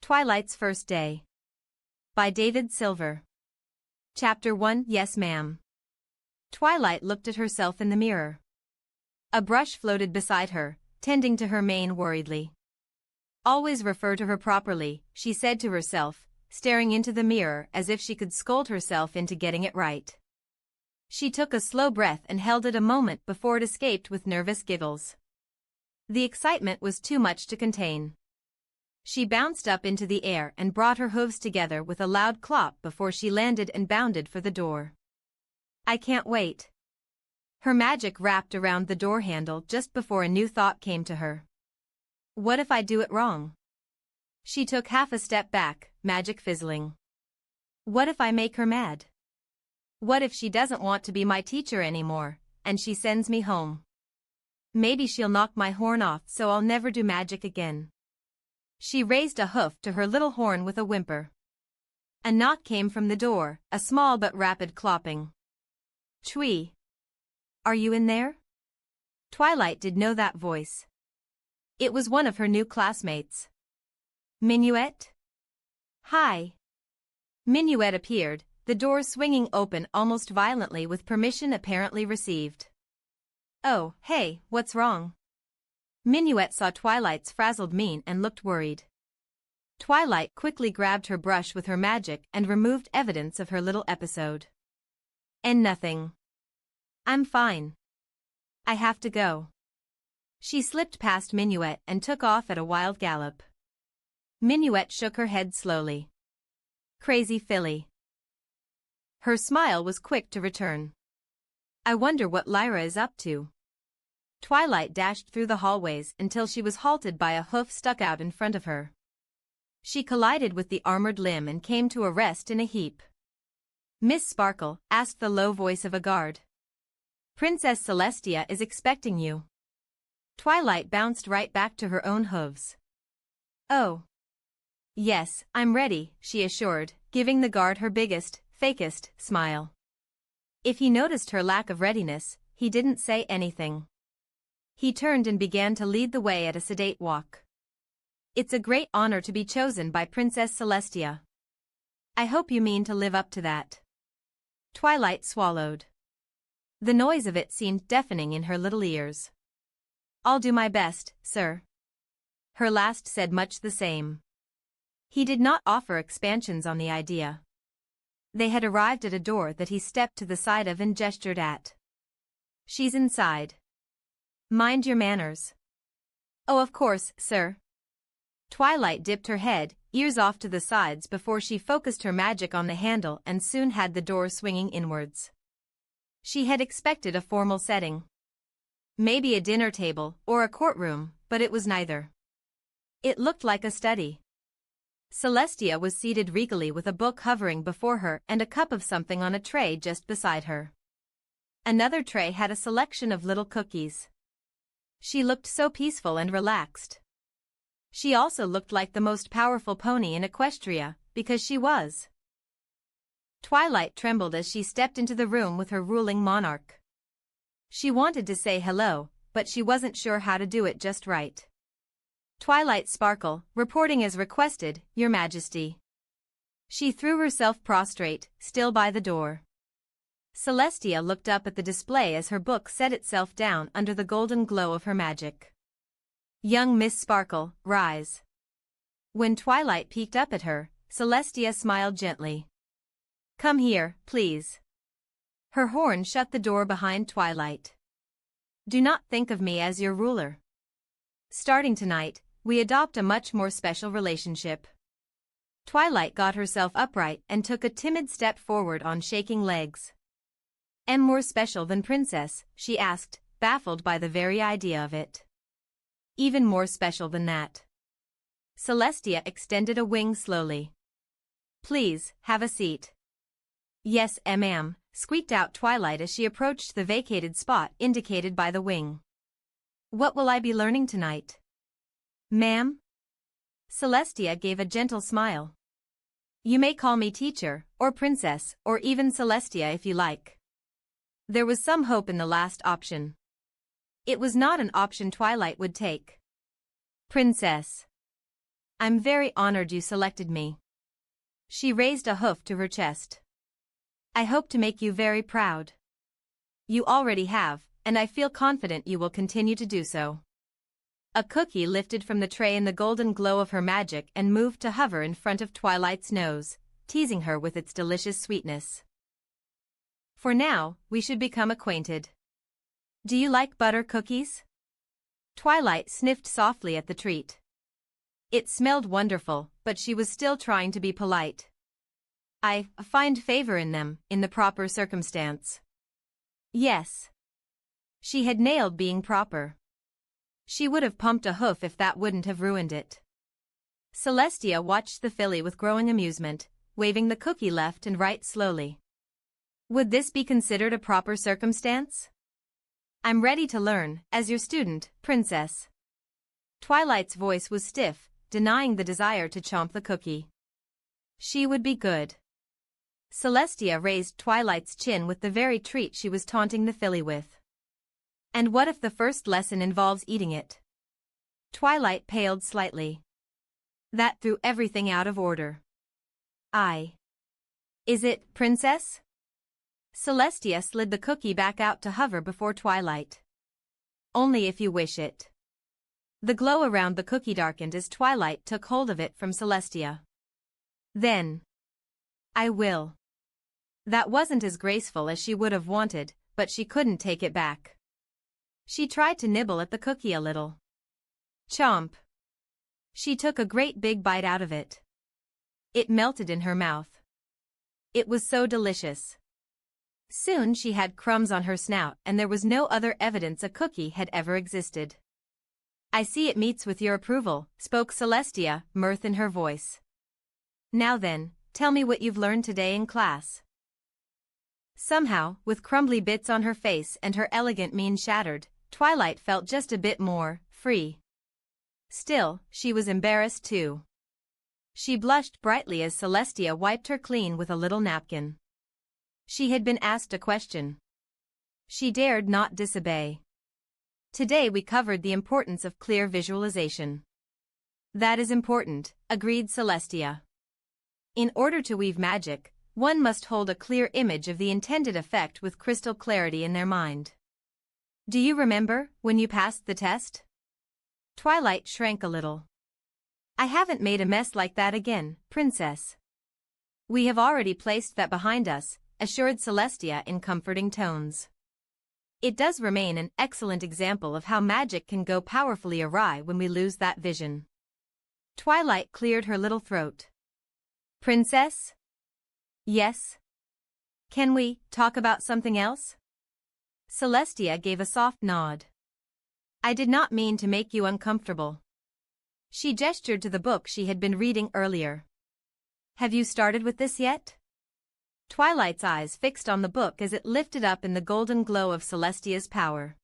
Twilight's First Day. By David Silver. Chapter 1. Yes, ma'am. Twilight looked at herself in the mirror. A brush floated beside her, tending to her mane worriedly. Always refer to her properly, she said to herself, staring into the mirror as if she could scold herself into getting it right. She took a slow breath and held it a moment before it escaped with nervous giggles. The excitement was too much to contain. She bounced up into the air and brought her hooves together with a loud clop before she landed and bounded for the door. I can't wait. Her magic wrapped around the door handle just before a new thought came to her. What if I do it wrong? She took half a step back, magic fizzling. What if I make her mad? What if she doesn't want to be my teacher anymore, and she sends me home? Maybe she'll knock my horn off so I'll never do magic again. She raised a hoof to her little horn with a whimper. A knock came from the door, a small but rapid clopping. Twee. Are you in there? Twilight did know that voice. It was one of her new classmates. Minuet? Hi. Minuet appeared, the door swinging open almost violently with permission apparently received. Oh, hey, what's wrong? Minuet saw Twilight's frazzled mien and looked worried. Twilight quickly grabbed her brush with her magic and removed evidence of her little episode. And nothing. I'm fine. I have to go. She slipped past Minuet and took off at a wild gallop. Minuet shook her head slowly. Crazy filly. Her smile was quick to return. I wonder what Lyra is up to. Twilight dashed through the hallways until she was halted by a hoof stuck out in front of her. She collided with the armored limb and came to a rest in a heap. Miss Sparkle, asked the low voice of a guard. Princess Celestia is expecting you. Twilight bounced right back to her own hooves. Oh. Yes, I'm ready, she assured, giving the guard her biggest, fakest, smile. If he noticed her lack of readiness, he didn't say anything. He turned and began to lead the way at a sedate walk. It's a great honor to be chosen by Princess Celestia. I hope you mean to live up to that. Twilight swallowed. The noise of it seemed deafening in her little ears. I'll do my best, sir. Her last said much the same. He did not offer expansions on the idea. They had arrived at a door that he stepped to the side of and gestured at. She's inside. Mind your manners. Oh, of course, sir. Twilight dipped her head, ears off to the sides before she focused her magic on the handle and soon had the door swinging inwards. She had expected a formal setting. Maybe a dinner table or a courtroom, but it was neither. It looked like a study. Celestia was seated regally with a book hovering before her and a cup of something on a tray just beside her. Another tray had a selection of little cookies. She looked so peaceful and relaxed. She also looked like the most powerful pony in Equestria, because she was. Twilight trembled as she stepped into the room with her ruling monarch. She wanted to say hello, but she wasn't sure how to do it just right. Twilight Sparkle, reporting as requested, Your Majesty. She threw herself prostrate, still by the door. Celestia looked up at the display as her book set itself down under the golden glow of her magic. Young Miss Sparkle, rise. When Twilight peeked up at her, Celestia smiled gently. Come here, please. Her horn shut the door behind Twilight. Do not think of me as your ruler. Starting tonight, we adopt a much more special relationship. Twilight got herself upright and took a timid step forward on shaking legs. Am more special than princess, she asked, baffled by the very idea of it. Even more special than that. Celestia extended a wing slowly. Please, have a seat. Yes, ma'am, squeaked out Twilight as she approached the vacated spot indicated by the wing. What will I be learning tonight? Ma'am? Celestia gave a gentle smile. You may call me teacher, or princess, or even Celestia if you like. There was some hope in the last option. It was not an option Twilight would take. Princess. I'm very honored you selected me. She raised a hoof to her chest. I hope to make you very proud. You already have, and I feel confident you will continue to do so. A cookie lifted from the tray in the golden glow of her magic and moved to hover in front of Twilight's nose, teasing her with its delicious sweetness. For now, we should become acquainted. Do you like butter cookies? Twilight sniffed softly at the treat. It smelled wonderful, but she was still trying to be polite. I find favor in them, in the proper circumstance. Yes. She had nailed being proper. She would have pumped a hoof if that wouldn't have ruined it. Celestia watched the filly with growing amusement, waving the cookie left and right slowly. Would this be considered a proper circumstance? I'm ready to learn, as your student, princess. Twilight's voice was stiff, denying the desire to chomp the cookie. She would be good. Celestia raised Twilight's chin with the very treat she was taunting the filly with. And what if the first lesson involves eating it? Twilight paled slightly. That threw everything out of order. Is it, princess? Celestia slid the cookie back out to hover before Twilight. Only if you wish it. The glow around the cookie darkened as Twilight took hold of it from Celestia. Then. I will. That wasn't as graceful as she would have wanted, but she couldn't take it back. She tried to nibble at the cookie a little. Chomp. She took a great big bite out of it. It melted in her mouth. It was so delicious. Soon she had crumbs on her snout and there was no other evidence a cookie had ever existed. I see it meets with your approval, spoke Celestia, mirth in her voice. Now then, tell me what you've learned today in class. Somehow, with crumbly bits on her face and her elegant mien shattered, Twilight felt just a bit more free. Still, she was embarrassed too. She blushed brightly as Celestia wiped her clean with a little napkin. She had been asked a question. She dared not disobey. Today we covered the importance of clear visualization. That is important, agreed Celestia. In order to weave magic, one must hold a clear image of the intended effect with crystal clarity in their mind. Do you remember, when you passed the test? Twilight shrank a little. I haven't made a mess like that again, princess. We have already placed that behind us, assured Celestia in comforting tones. It does remain an excellent example of how magic can go powerfully awry when we lose that vision. Twilight cleared her little throat. Princess? Yes? Can we talk about something else? Celestia gave a soft nod. I did not mean to make you uncomfortable. She gestured to the book she had been reading earlier. Have you started with this yet? Twilight's eyes fixed on the book as it lifted up in the golden glow of Celestia's power.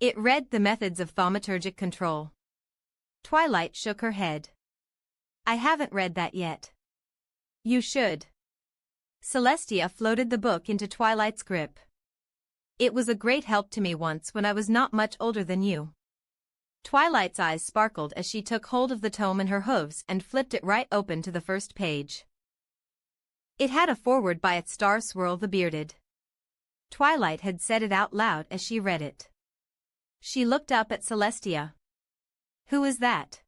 It read The Methods of Thaumaturgic Control. Twilight shook her head. I haven't read that yet. You should. Celestia floated the book into Twilight's grip. It was a great help to me once when I was not much older than you. Twilight's eyes sparkled as she took hold of the tome in her hooves and flipped it right open to the first page. It had a foreword by its star Swirl the Bearded. Twilight had said it out loud as she read it. She looked up at Celestia. Who is that?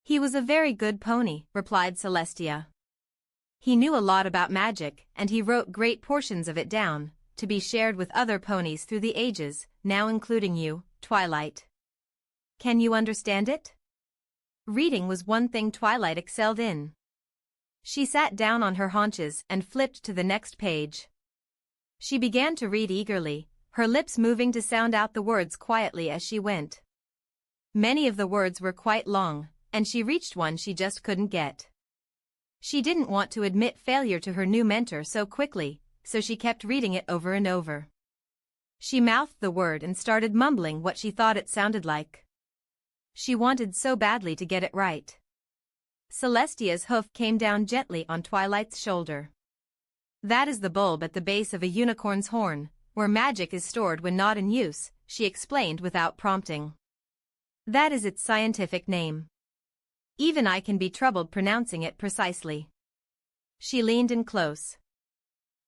He was a very good pony, replied Celestia. He knew a lot about magic, and he wrote great portions of it down, to be shared with other ponies through the ages, now including you, Twilight. Can you understand it? Reading was one thing Twilight excelled in. She sat down on her haunches and flipped to the next page. She began to read eagerly, her lips moving to sound out the words quietly as she went. Many of the words were quite long, and she reached one she just couldn't get. She didn't want to admit failure to her new mentor so quickly, so she kept reading it over and over. She mouthed the word and started mumbling what she thought it sounded like. She wanted so badly to get it right. Celestia's hoof came down gently on Twilight's shoulder. That is the bulb at the base of a unicorn's horn, where magic is stored when not in use, she explained without prompting. That is its scientific name. Even I can be troubled pronouncing it precisely. She leaned in close.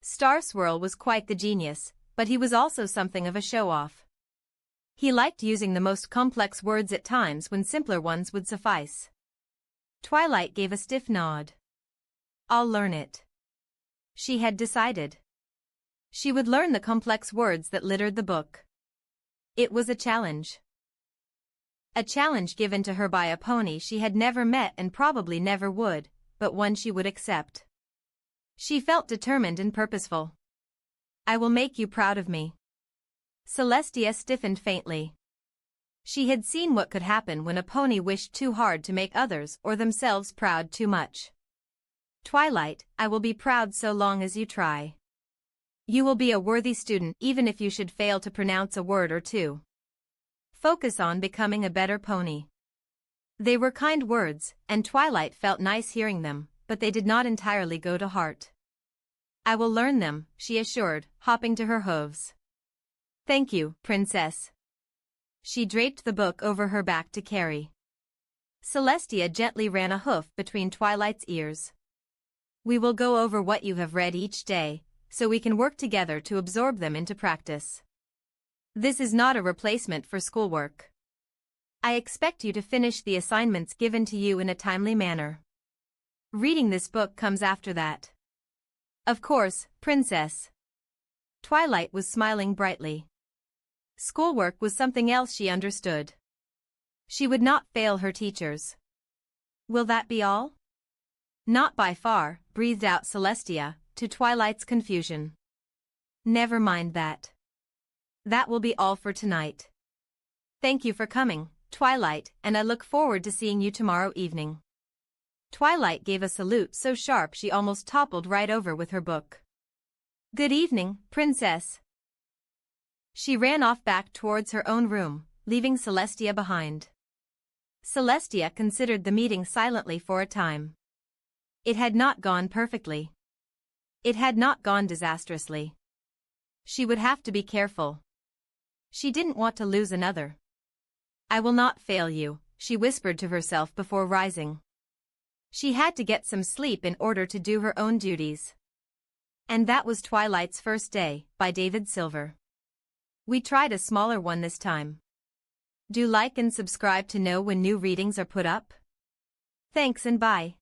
Star Swirl was quite the genius, but he was also something of a show-off. He liked using the most complex words at times when simpler ones would suffice. Twilight gave a stiff nod. I'll learn it. She had decided. She would learn the complex words that littered the book. It was a challenge. A challenge given to her by a pony she had never met and probably never would, but one she would accept. She felt determined and purposeful. I will make you proud of me. Celestia stiffened faintly. She had seen what could happen when a pony wished too hard to make others or themselves proud too much. Twilight, I will be proud so long as you try. You will be a worthy student even if you should fail to pronounce a word or two. Focus on becoming a better pony. They were kind words, and Twilight felt nice hearing them, but they did not entirely go to heart. I will learn them, she assured, hopping to her hooves. Thank you, Princess. She draped the book over her back to carry. Celestia gently ran a hoof between Twilight's ears. We will go over what you have read each day, so we can work together to absorb them into practice. This is not a replacement for schoolwork. I expect you to finish the assignments given to you in a timely manner. Reading this book comes after that. Of course, Princess. Twilight was smiling brightly. Schoolwork was something else she understood. She would not fail her teachers. Will that be all? Not by far, breathed out Celestia, to Twilight's confusion. Never mind that. That will be all for tonight. Thank you for coming, Twilight, and I look forward to seeing you tomorrow evening. Twilight gave a salute so sharp she almost toppled right over with her book. Good evening, Princess. She ran off back towards her own room, leaving Celestia behind. Celestia considered the meeting silently for a time. It had not gone perfectly. It had not gone disastrously. She would have to be careful. She didn't want to lose another. I will not fail you, she whispered to herself before rising. She had to get some sleep in order to do her own duties. And that was Twilight's First Day, by David Silver. We tried a smaller one this time. Do like and subscribe to know when new readings are put up. Thanks and bye.